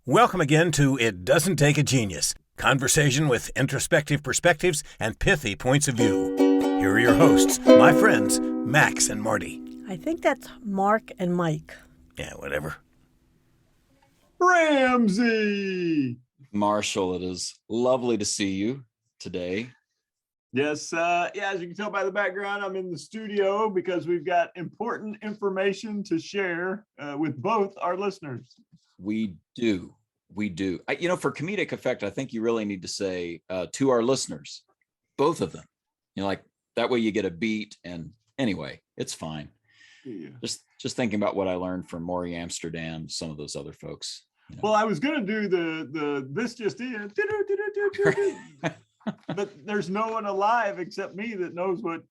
Welcome again to It Doesn't Take a Genius, conversation with introspective perspectives and pithy points of view. Here are your hosts, my friends, Max and Marty. I think that's Mark and Mike. Yeah, whatever. Ramsey! Marshall, it is lovely to see you today. Yes, as you can tell by the background, I'm in the studio because we've got important information to share with both our listeners. We do. For comedic effect, I think you really need to say to our listeners, both of them. Like that way you get a beat. And anyway, it's fine. Yeah. Just thinking about what I learned from Maury Amsterdam, some of those other folks. Well, I was going to do the this just in, but there's no one alive except me that knows what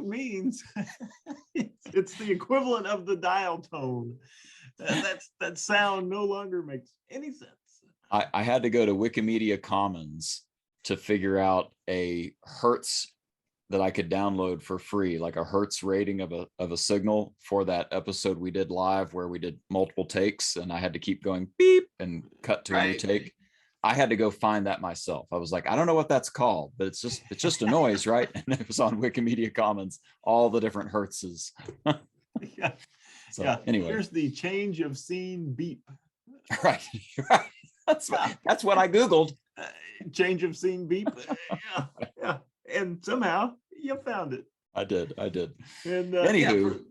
means. It's the equivalent of the dial tone. That sound no longer makes any sense. I had to go to Wikimedia Commons to figure out a hertz that I could download for free, like a hertz rating of a signal for that episode we did live where we did multiple takes and I had to keep going beep and cut to a new take. I had to go find that myself. I was like, I don't know what that's called, but it's just a noise, right? And it was on Wikimedia Commons, all the different hertzes. Yeah. So, yeah. Anyway, here's the change of scene beep. Right. That's what I Googled. Change of scene beep. Yeah. And somehow you found it. I did. And anywho,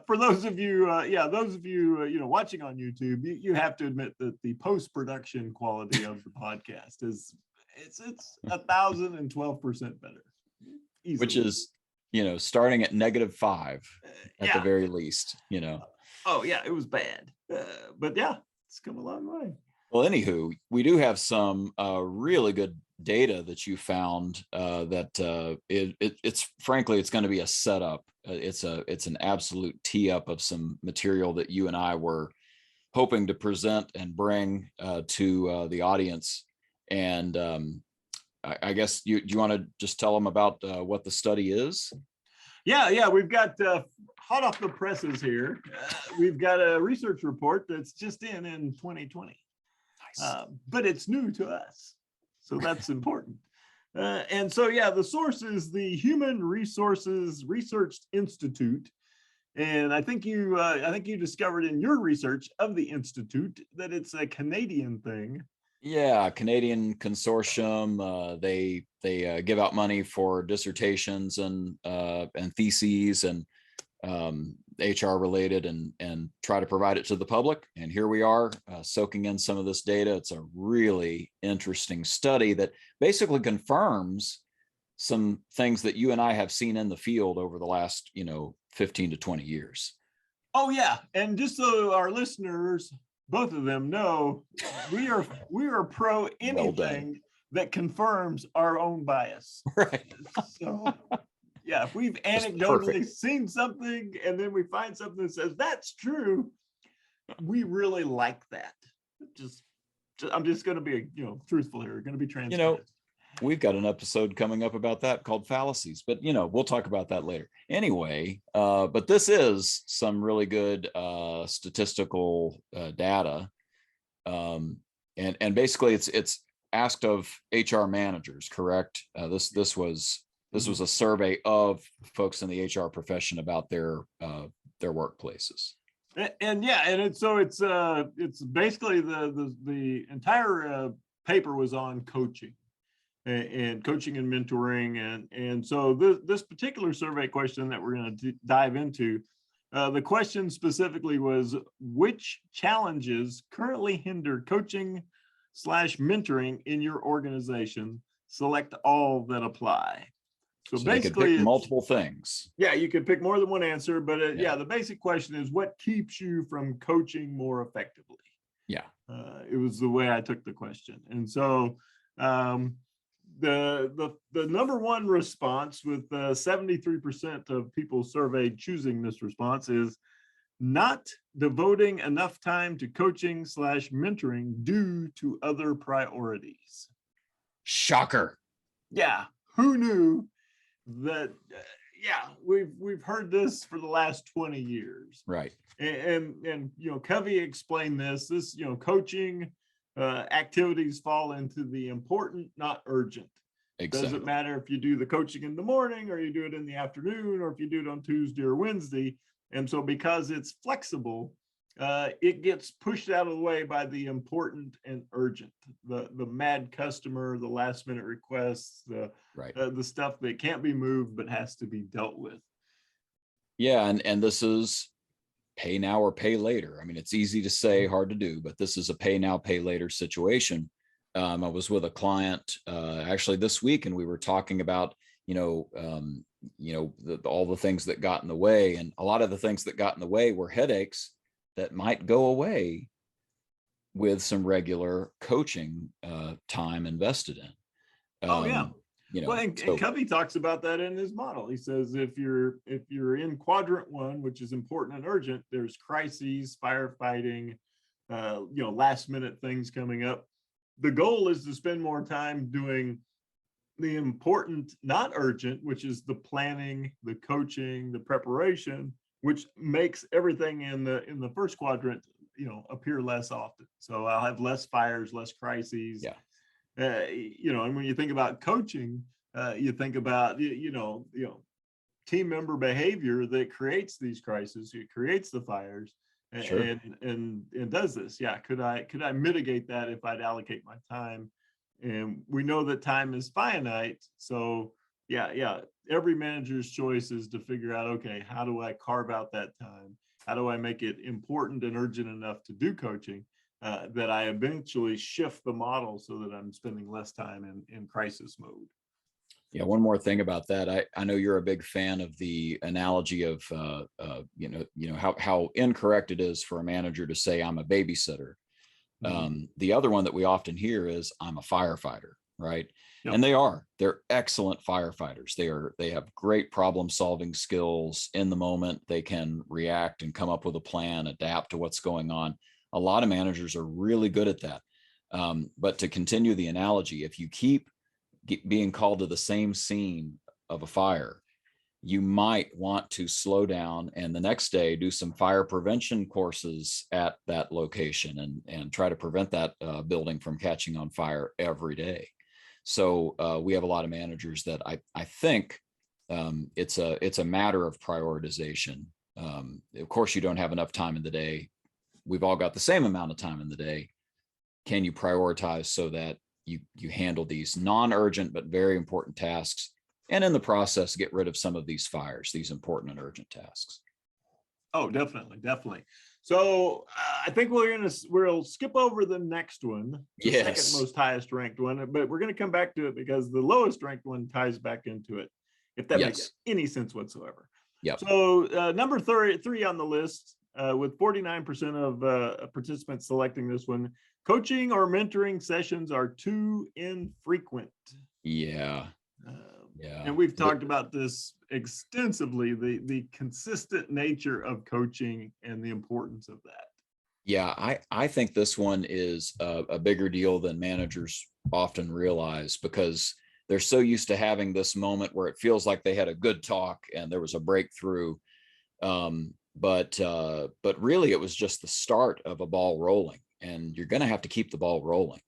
for those of you, watching on YouTube, you have to admit that the post-production quality of the podcast is it's 1,012% better. Easily. Which is, starting at -5 at the very least, Oh yeah, it was bad, but yeah, it's come a long way. Well, anywho, we do have some really good data that you found that it's frankly, it's going to be a setup. It's an absolute tee up of some material that you and I were hoping to present and bring to the audience. And I guess you want to just tell them about what the study is? Yeah, we've got hot off the presses here. We've got a research report that's just in 2020. Nice. But it's new to us, so that's important. And so, the source is the Human Resources Research Institute, and I think you discovered in your research of the institute that it's a Canadian thing. Yeah, Canadian consortium. They give out money for dissertations and theses and HR related and try to provide it to the public. And here we are soaking in some of this data. It's a really interesting study that basically confirms some things that you and I have seen in the field over the last, 15 to 20 years. Oh yeah. And just so our listeners, both of them know, we are pro anything that confirms our own bias. Right. So yeah, if we've anecdotally seen something and then we find something that says that's true, we really like that. I'm just going to be, truthful here. Going to be transparent. We've got an episode coming up about that called fallacies, but we'll talk about that later. Anyway, but this is some really good statistical data, and basically it's asked of HR managers. Correct? This was a survey of folks in the HR profession about their workplaces. And it's basically the entire paper was on coaching and coaching and mentoring. And so this particular survey question that we're going to dive into, the question specifically was, which challenges currently hinder coaching/mentoring in your organization? Select all that apply. So basically, multiple things. Yeah, you could pick more than one answer, but the basic question is, what keeps you from coaching more effectively? Yeah, it was the way I took the question, and so the number one response, with 73% of people surveyed choosing this response, is not devoting enough time to coaching/mentoring due to other priorities. Shocker. Yeah, who knew that yeah, we've heard this for the last 20 years. Right. And Covey explained this, coaching activities fall into the important, not urgent. Exactly. Doesn't matter if you do the coaching in the morning or you do it in the afternoon or if you do it on Tuesday or Wednesday. And so because it's flexible, it gets pushed out of the way by the important and urgent, the mad customer, the last minute requests, the stuff that can't be moved but has to be dealt with. Yeah, and this is pay now or pay later. I mean, it's easy to say, hard to do, but this is a pay now, pay later situation. I was with a client actually this week, and we were talking about, all the things that got in the way, and a lot of the things that got in the way were headaches that might go away with some regular coaching time invested in. And Covey talks about that in his model. He says if you're in quadrant 1, which is important and urgent, there's crises, firefighting, last minute things coming up. The goal is to spend more time doing the important, not urgent, which is the planning, the coaching, the preparation, which makes everything in the first quadrant, appear less often. So I'll have less fires, less crises. Yeah. And when you think about coaching, you think about, team member behavior that creates these crises, it creates the fires. Sure. And does this. Yeah. Could I mitigate that if I'd allocate my time? And we know that time is finite. So yeah. Every manager's choice is to figure out, okay, how do I carve out that time? How do I make it important and urgent enough to do coaching that I eventually shift the model so that I'm spending less time in crisis mode? Yeah, one more thing about that. I know you're a big fan of the analogy of how incorrect it is for a manager to say I'm a babysitter. The other one that we often hear is I'm a firefighter, right? Yep. And they're excellent firefighters. They have great problem solving skills in the moment. They can react and come up with a plan, adapt to what's going on. A lot of managers are really good at that. But to continue the analogy, if you keep being called to the same scene of a fire, you might want to slow down and the next day do some fire prevention courses at that location and try to prevent that building from catching on fire every day. So we have a lot of managers that I think it's a matter of prioritization. Of course, you don't have enough time in the day. We've all got the same amount of time in the day. Can you prioritize so that you handle these non-urgent but very important tasks, and in the process get rid of some of these fires, these important and urgent tasks? Oh, definitely. So I think we'll skip over the next one, the second most highest ranked one, but we're going to come back to it because the lowest ranked one ties back into it, if that makes any sense whatsoever. Yeah. So number 3 on the list, with 49% of participants selecting this one, coaching or mentoring sessions are too infrequent. Yeah. And we've talked about this extensively, the consistent nature of coaching and the importance of that. Yeah, I think this one is a bigger deal than managers often realize, because they're so used to having this moment where it feels like they had a good talk and there was a breakthrough. But really it was just the start of a ball rolling, and you're going to have to keep the ball rolling.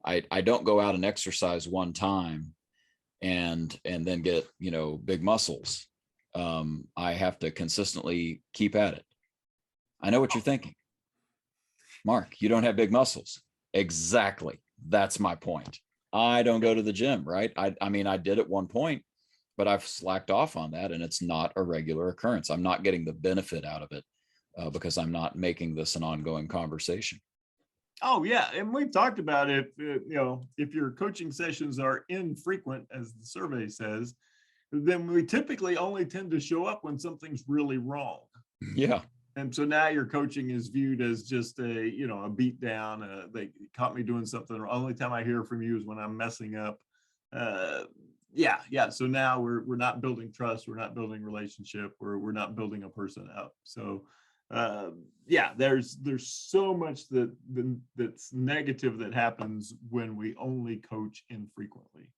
I don't go out and exercise one time and then get, big muscles. I have to consistently keep at it. I know what you're thinking. Mark, you don't have big muscles. Exactly. That's my point. I don't go to the gym, right? I mean, I did at one point, but I've slacked off on that, and it's not a regular occurrence. I'm not getting the benefit out of it because I'm not making this an ongoing conversation. Oh yeah, and we've talked about if your coaching sessions are infrequent, as the survey says, then we typically only tend to show up when something's really wrong. Yeah. And so now your coaching is viewed as just a beat down. They caught me doing something. The only time I hear from you is when I'm messing up. So now we're not building trust. We're not building relationship. We're not building a person up. So there's so much that's negative that happens when we only coach infrequently.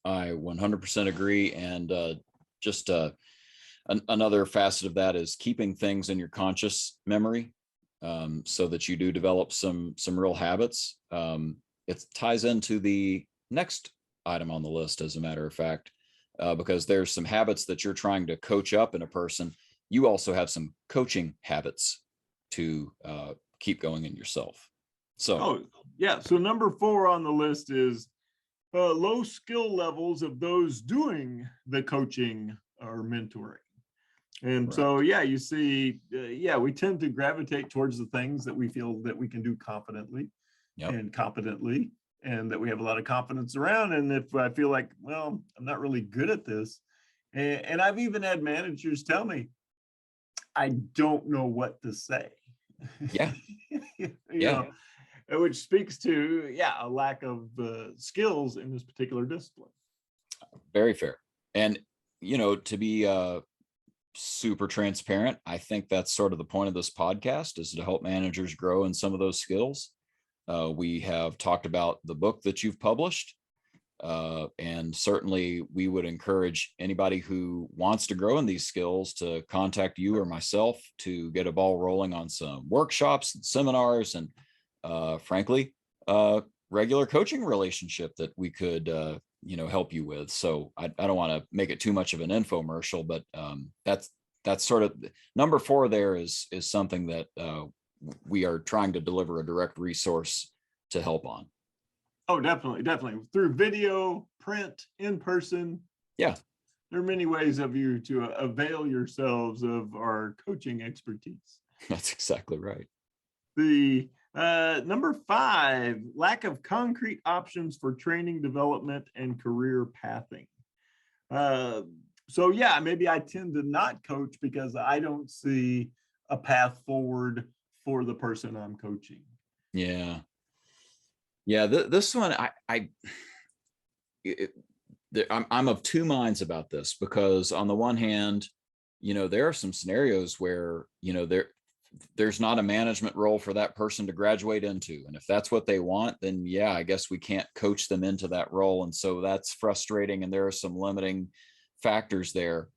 I 100% agree. And just another facet of that is keeping things in your conscious memory, so that you do develop some real habits. It ties into the next item on the list, as a matter of fact, because there's some habits that you're trying to coach up in a person. You also have some coaching habits to keep going in yourself. So, So number 4 on the list is low skill levels of those doing the coaching or mentoring. And right. so, you see, we tend to gravitate towards the things that we feel that we can do confidently and competently, and that we have a lot of confidence around. And if I feel like, well, I'm not really good at this, and I've even had managers tell me, I don't know what to say. Yeah. you know, which speaks to, a lack of skills in this particular discipline. Very fair. And, to be super transparent, I think that's sort of the point of this podcast, is to help managers grow in some of those skills. We have talked about the book that you've published, and certainly we would encourage anybody who wants to grow in these skills to contact you or myself to get a ball rolling on some workshops and seminars, and frankly, regular coaching relationship that we could help you with. So I don't want to make it too much of an infomercial, but that's sort of number 4 there is something that we are trying to deliver a direct resource to help on. Oh, definitely through video, print, in person. There are many ways of you to avail yourselves of our coaching expertise. That's exactly right. The number 5, lack of concrete options for training, development, and career pathing. Maybe I tend to not coach because I don't see a path forward for the person I'm coaching. This one, I'm of two minds about this, because on the one hand, there are some scenarios where, there's not a management role for that person to graduate into. And if that's what they want, then I guess we can't coach them into that role. And so that's frustrating. And there are some limiting factors there.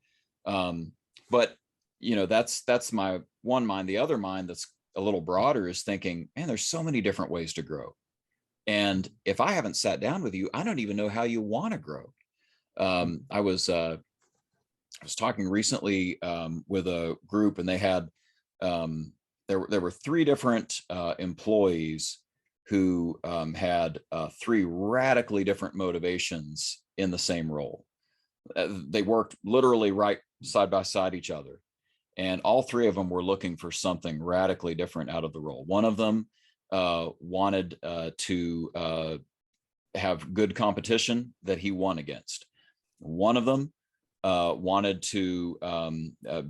But that's my one mind. The other mind that's a little broader is thinking, man, there's so many different ways to grow. And if I haven't sat down with you, I don't even know how you want to grow. I was talking recently with a group, and they had there were 3 different employees who had 3 radically different motivations in the same role. They worked literally right side by side each other, and all 3 of them were looking for something radically different out of the role. One of them wanted to have good competition that he won against. One of them wanted to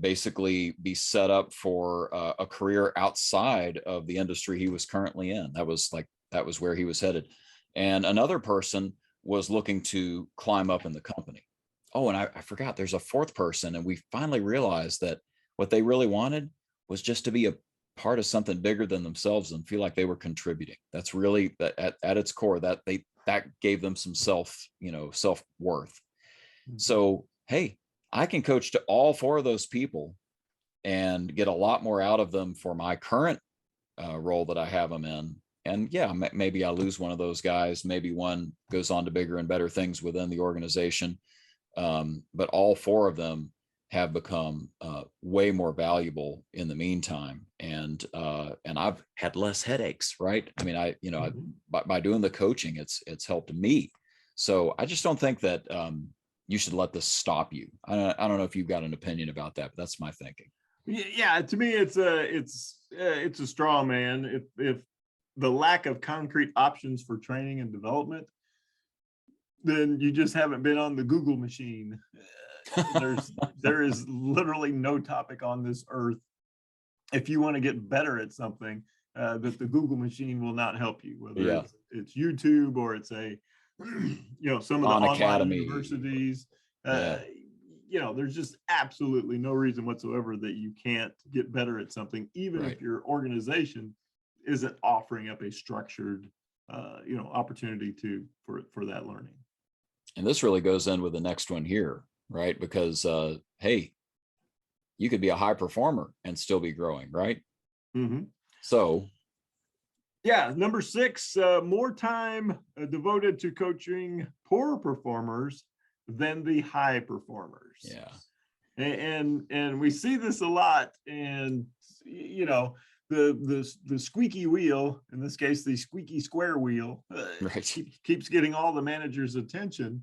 basically be set up for a career outside of the industry he was currently in. That was where he was headed. And another person was looking to climb up in the company. Oh, and I forgot, there's a 4th person, and we finally realized that what they really wanted was just to be a part of something bigger than themselves and feel like they were contributing. That's really at its core, that gave them some self-worth. So, hey, I can coach to all 4 of those people and get a lot more out of them for my current role that I have them in. And maybe I lose one of those guys. Maybe one goes on to bigger and better things within the organization. But all 4 of them have become way more valuable in the meantime. And I've had less headaches, right? I mean, by doing the coaching, it's helped me. So I just don't think that you should let this stop you. I don't know if you've got an opinion about that, but that's my thinking. Yeah, to me, it's a straw man. If the lack of concrete options for training and development, then you just haven't been on the Google machine. There is literally no topic on this earth, if you want to get better at something, that the Google machine will not help you, whether it's YouTube or it's some of the online Academy universities. There's just absolutely no reason whatsoever that you can't get better at something, even if your organization isn't offering up a structured opportunity for that learning. And this really goes in with the next one here. right? Because hey, you could be a high performer and still be growing, right? Mm-hmm. So yeah, number 6, more time devoted to coaching poor performers than the high performers. yeah, And we see this a lot. And the squeaky wheel, in this case the squeaky square wheel, right. keeps getting all the managers' attention,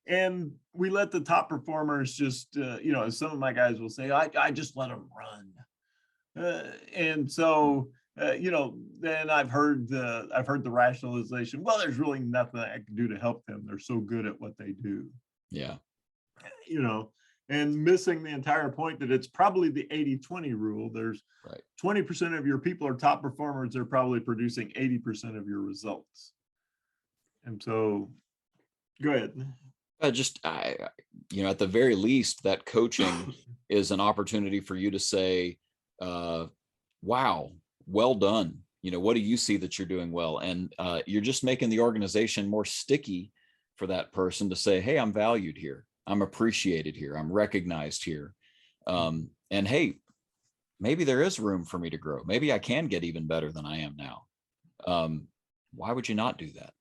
and we let the top performers just as some of my guys will say, I just let them run. And so then I've heard the rationalization, well, there's really nothing I can do to help them, they're so good at what they do. Yeah, And missing the entire point that it's probably the 80-20 rule. There's right. 20% of your people are top performers, they're probably producing 80% of your results. And so go ahead. At the very least, that coaching is an opportunity for you to say, wow, well done. What do you see that you're doing well? And you're just making the organization more sticky for that person to say, hey, I'm valued here. I'm appreciated here. I'm recognized here. And hey, maybe there is room for me to grow. Maybe I can get even better than I am now. Why would you not do that?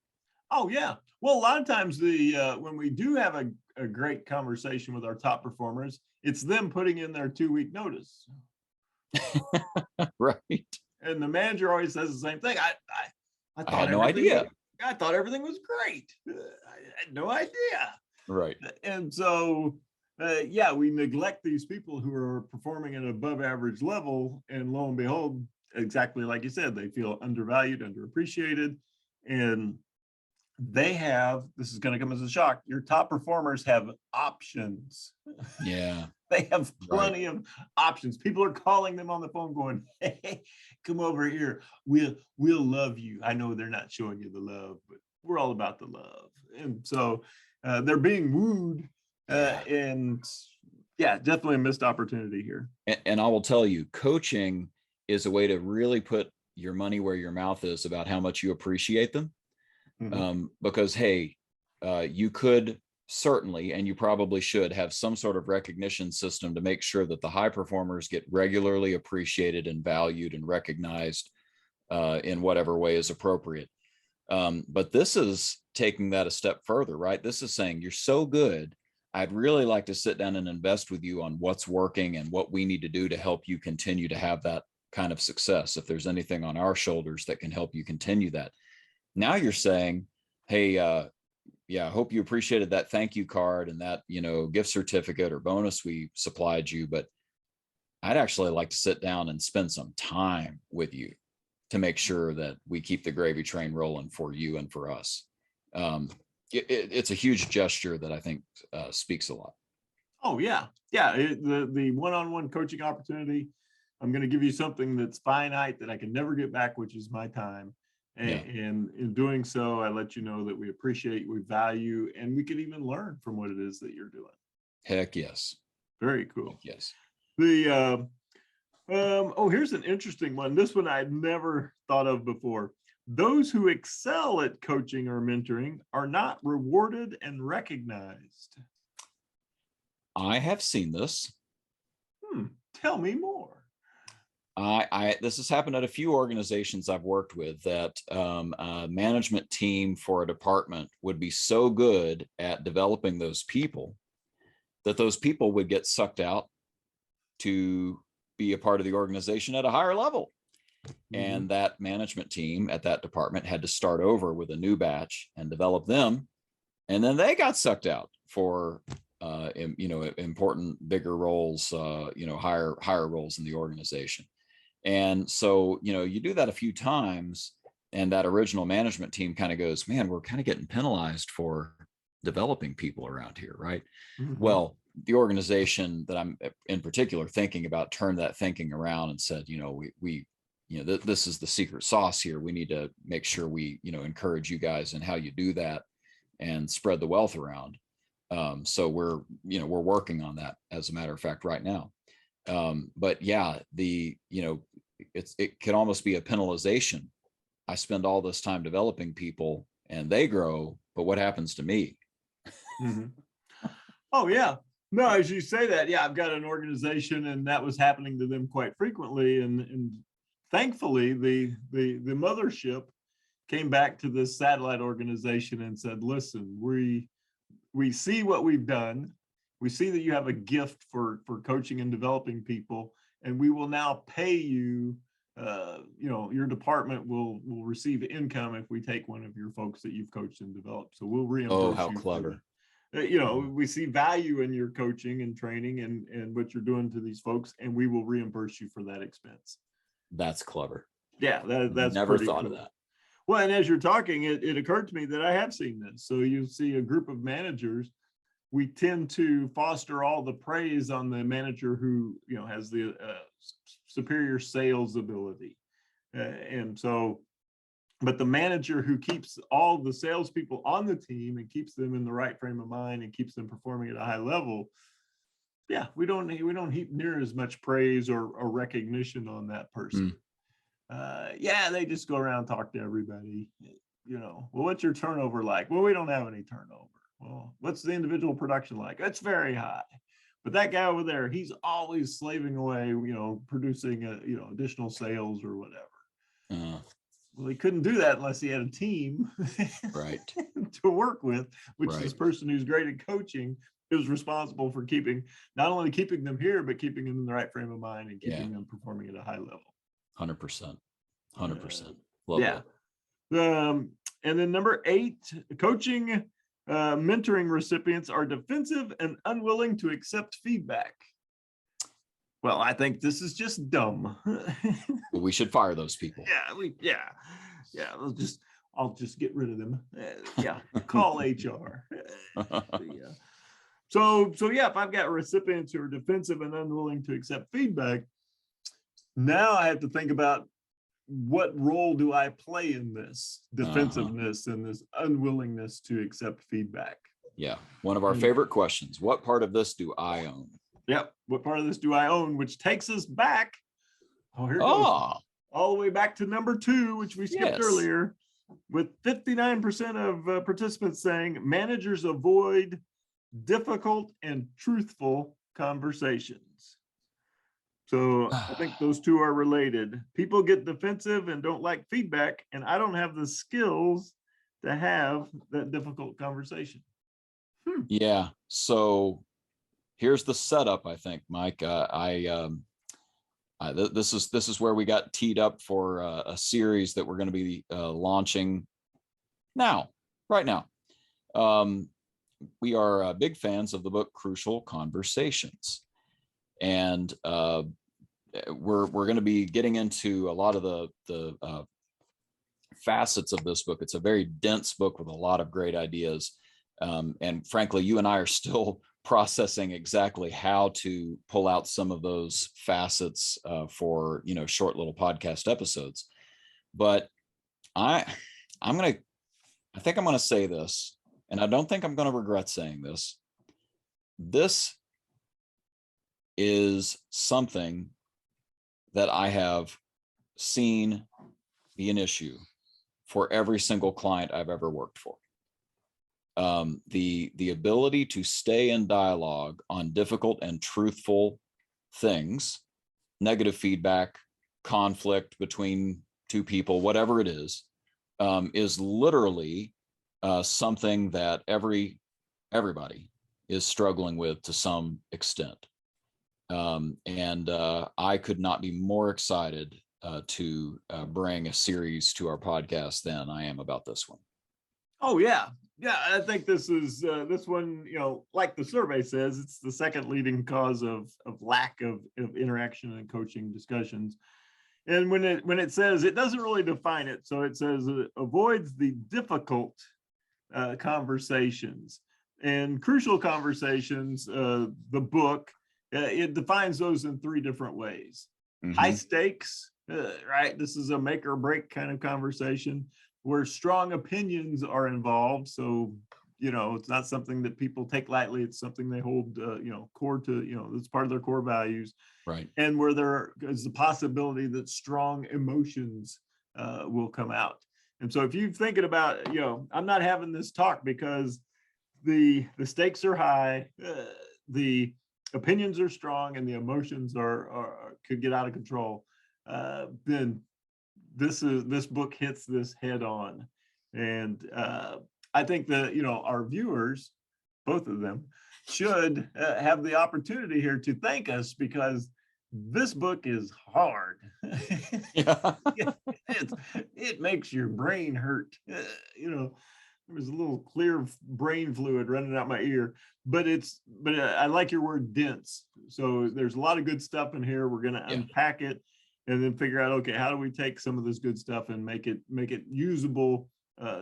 Oh, yeah. Well, a lot of times when we do have a great conversation with our top performers, it's them putting in their 2-week notice. Right. And the manager always says the same thing. I had no idea. I thought everything was great. I had no idea. Right. And so, we neglect these people who are performing at an above average level. And lo and behold, exactly like you said, they feel undervalued, underappreciated. And this is going to come as a shock, your top performers have options. Yeah. They have plenty of options. People are calling them on the phone going, hey, come over here. We'll love you. I know they're not showing you the love, but we're all about the love. And so they're being wooed. And definitely a missed opportunity here. And I will tell you, coaching is a way to really put your money where your mouth is about how much you appreciate them. Mm-hmm. Because, hey, you could certainly, and you probably should, have some sort of recognition system to make sure that the high performers get regularly appreciated and valued and recognized in whatever way is appropriate. But this is taking that a step further, right? This is saying, you're so good, I'd really like to sit down and invest with you on what's working and what we need to do to help you continue to have that kind of success. If there's anything on our shoulders that can help you continue that. Now you're saying, hey, I hope you appreciated that thank you card and that, gift certificate or bonus we supplied you, but I'd actually like to sit down and spend some time with you to make sure that we keep the gravy train rolling for you and for us. It's a huge gesture that I think speaks a lot. Oh, yeah. Yeah. The one-on-one coaching opportunity, I'm going to give you something that's finite that I can never get back, which is my time. And in doing so, I let you know that we appreciate, we value, and we can even learn from what it is that you're doing. Heck yes. Very cool. Heck yes. Here's an interesting one. This one I'd never thought of before. Those who excel at coaching or mentoring are not rewarded and recognized. I have seen this. Tell me more. This has happened at a few organizations I've worked with, that a management team for a department would be so good at developing those people that those people would get sucked out to be a part of the organization at a higher level. Mm-hmm. And that management team at that department had to start over with a new batch and develop them. And then they got sucked out for important, bigger roles, higher roles in the organization. And so, you do that a few times and that original management team kind of goes, man, we're kind of getting penalized for developing people around here, right? Mm-hmm. Well, the organization that I'm in particular thinking about turned that thinking around and said, this is the secret sauce here. We need to make sure we, encourage you guys in how you do that and spread the wealth around. So we're working on that, as a matter of fact, right now. But yeah, it can almost be a penalization. I spend all this time developing people and they grow, but what happens to me? Mm-hmm. Oh yeah. No, as you say that, yeah, I've got an organization, and that was happening to them quite frequently. And thankfully, the mothership came back to this satellite organization and said, listen, we see what we've done. We see that you have a gift for coaching and developing people, and we will now pay you. Your department will receive income if we take one of your folks that you've coached and developed. So we'll reimburse you. Oh, how clever. We see value in your coaching and training and what you're doing to these folks, and we will reimburse you for that expense. That's clever. Yeah, that's never pretty thought cool. of that. Well, and as you're talking, it occurred to me that I have seen this. So you see a group of managers, we tend to foster all the praise on the manager who has the superior sales ability, but the manager who keeps all the salespeople on the team and keeps them in the right frame of mind and keeps them performing at a high level, yeah, we don't heap near as much praise or recognition on that person. They just go around and talk to everybody. Well, what's your turnover like? Well, we don't have any turnover. Well, what's the individual production like? It's very high. But that guy over there, he's always slaving away, producing additional sales or whatever. Well, he couldn't do that unless he had a team right to work with, which right. This person who's great at coaching is responsible for not only keeping them here, but keeping them in the right frame of mind and keeping them performing at a high level. 100%. Love that. And then number 8, coaching mentoring recipients are defensive and unwilling to accept feedback. Well, I think this is just dumb. We should fire those people. I'll just get rid of them. Call HR. So if I've got recipients who are defensive and unwilling to accept feedback, now I have to think about what role do I play in this defensiveness and this unwillingness to accept feedback? Yeah. One of our favorite questions. What part of this do I own? Yep. What part of this do I own? Which takes us back. Here it goes. All the way back to number 2, which we skipped earlier, with 59% of participants saying managers avoid difficult and truthful conversations. So I think those two are related. People get defensive and don't like feedback, and I don't have the skills to have that difficult conversation. Yeah. So here's the setup, I think, Mike. This is where we got teed up for a series that we're going to be launching right now. We are big fans of the book Crucial Conversations, and we're going to be getting into a lot of the facets of this book. It's a very dense book with a lot of great ideas, and frankly, you and I are still processing exactly how to pull out some of those facets for short little podcast episodes. But I think I'm going to say this, and I don't think I'm going to regret saying this. This is something that I have seen be an issue for every single client I've ever worked for. The ability to stay in dialogue on difficult and truthful things, negative feedback, conflict between two people, whatever it is literally something that everybody is struggling with to some extent. And I could not be more excited to bring a series to our podcast than I am about this one. Oh, yeah. Yeah, I think this is this one, like the survey says, it's the second leading cause of lack of interaction and coaching discussions. And when it says, it doesn't really define it. So it says it avoids the difficult conversations and crucial conversations. The book, it defines those in 3 different ways. Mm-hmm. High stakes, right? This is a make or break kind of conversation where strong opinions are involved. So, it's not something that people take lightly. It's something they hold, core to, it's part of their core values. Right. And where there is the possibility that strong emotions will come out. And so if you're thinking about, I'm not having this talk because the stakes are high, the opinions are strong and the emotions could get out of control, then this book hits this head on. And I think that, our viewers, both of them, should have the opportunity here to thank us, because this book is hard. Yeah. It makes your brain hurt. There was a little clear brain fluid running out my ear, but I like your word dense. So there's a lot of good stuff in here. We're going to unpack it and then figure out, okay, how do we take some of this good stuff and make it usable,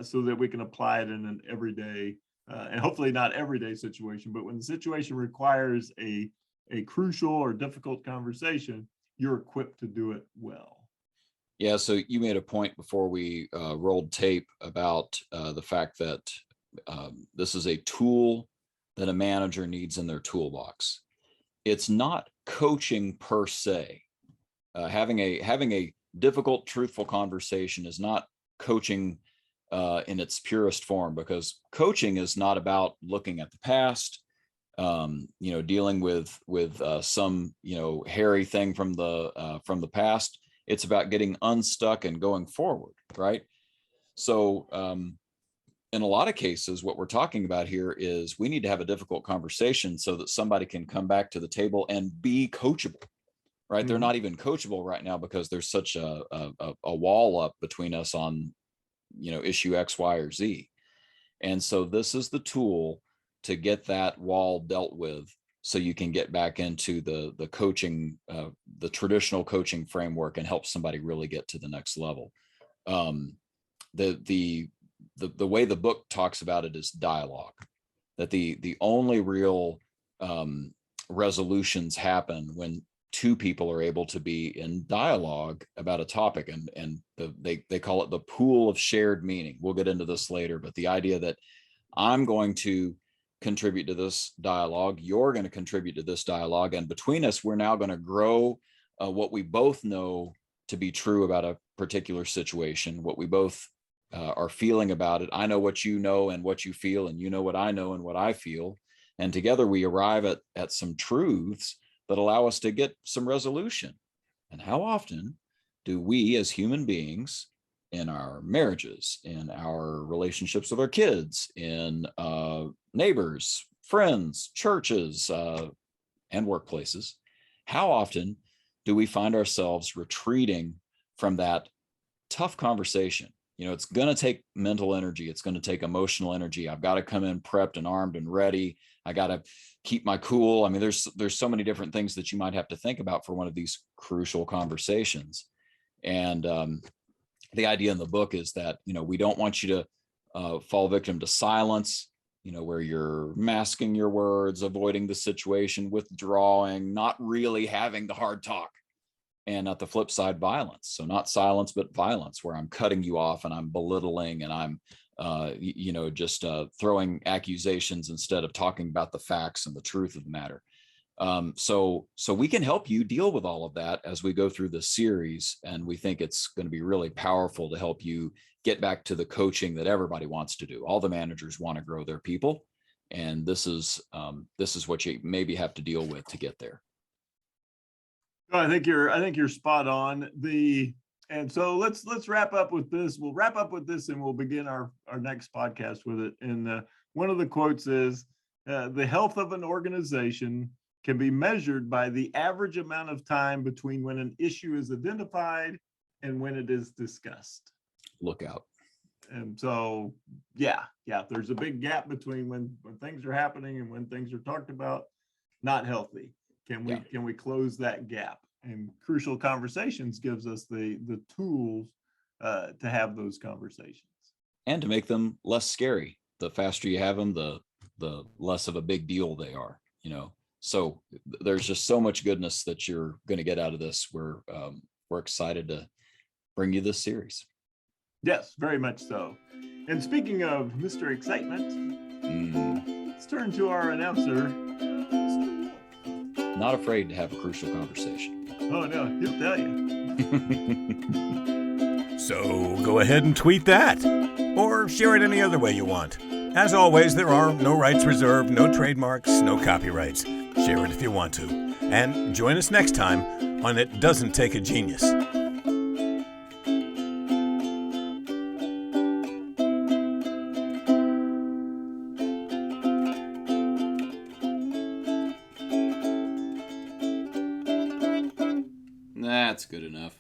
so that we can apply it in an everyday, and hopefully not everyday situation, but when the situation requires a crucial or difficult conversation, you're equipped to do it well. Yeah, so you made a point before we rolled tape about the fact that this is a tool that a manager needs in their toolbox. It's not coaching per se. Having a difficult, truthful conversation is not coaching in its purest form, because coaching is not about looking at the past, dealing with some hairy thing from the past. It's about getting unstuck and going forward, right? So in a lot of cases, what we're talking about here is we need to have a difficult conversation so that somebody can come back to the table and be coachable, right? Mm-hmm. They're not even coachable right now because there's such a wall up between us on, issue X, Y, or Z. And so this is the tool to get that wall dealt with, so you can get back into the coaching, the traditional coaching framework, and help somebody really get to the next level. The way the book talks about it is dialogue, that the only real resolutions happen when two people are able to be in dialogue about a topic, and they call it the pool of shared meaning. We'll get into this later, but the idea that I'm going to contribute to this dialogue, you're going to contribute to this dialogue, and between us, we're now going to grow what we both know to be true about a particular situation, what we both are feeling about it. I know what you know and what you feel, and you know what I know and what I feel, and together we arrive at some truths that allow us to get some resolution. And how often do we as human beings, in our marriages, in our relationships with our kids, in neighbors, friends, churches, and workplaces, how often do we find ourselves retreating from that tough conversation? It's going to take mental energy. It's going to take emotional energy. I've got to come in prepped and armed and ready. I got to keep my cool. I mean, there's so many different things that you might have to think about for one of these crucial conversations. And the idea in the book is that, we don't want you to fall victim to silence, where you're masking your words, avoiding the situation, withdrawing, not really having the hard talk. And at the flip side, violence. So not silence, but violence, where I'm cutting you off and I'm belittling and I'm, just throwing accusations instead of talking about the facts and the truth of the matter. So we can help you deal with all of that as we go through this series. And we think it's going to be really powerful to help you get back to the coaching that everybody wants to do. All the managers want to grow their people. And this is what you maybe have to deal with to get there. I think you're spot on. And so let's wrap up with this. We'll wrap up with this and we'll begin our next podcast with it. And one of the quotes is, the health of an organization can be measured by the average amount of time between when an issue is identified and when it is discussed. Look out. And so, there's a big gap between when things are happening and when things are talked about. Not healthy. Can we close that gap? And Crucial Conversations gives us the tools to have those conversations and to make them less scary. The faster you have them, the less of a big deal they are. So there's just so much goodness that you're going to get out of this. We're excited to bring you this series. Yes, very much so. And speaking of Mr. Excitement, let's turn to our announcer. Not afraid to have a crucial conversation. Oh no, he'll tell you. So go ahead and tweet that, or share it any other way you want. As always, there are no rights reserved, no trademarks, no copyrights. Share it if you want to. And join us next time on It Doesn't Take a Genius. That's good enough.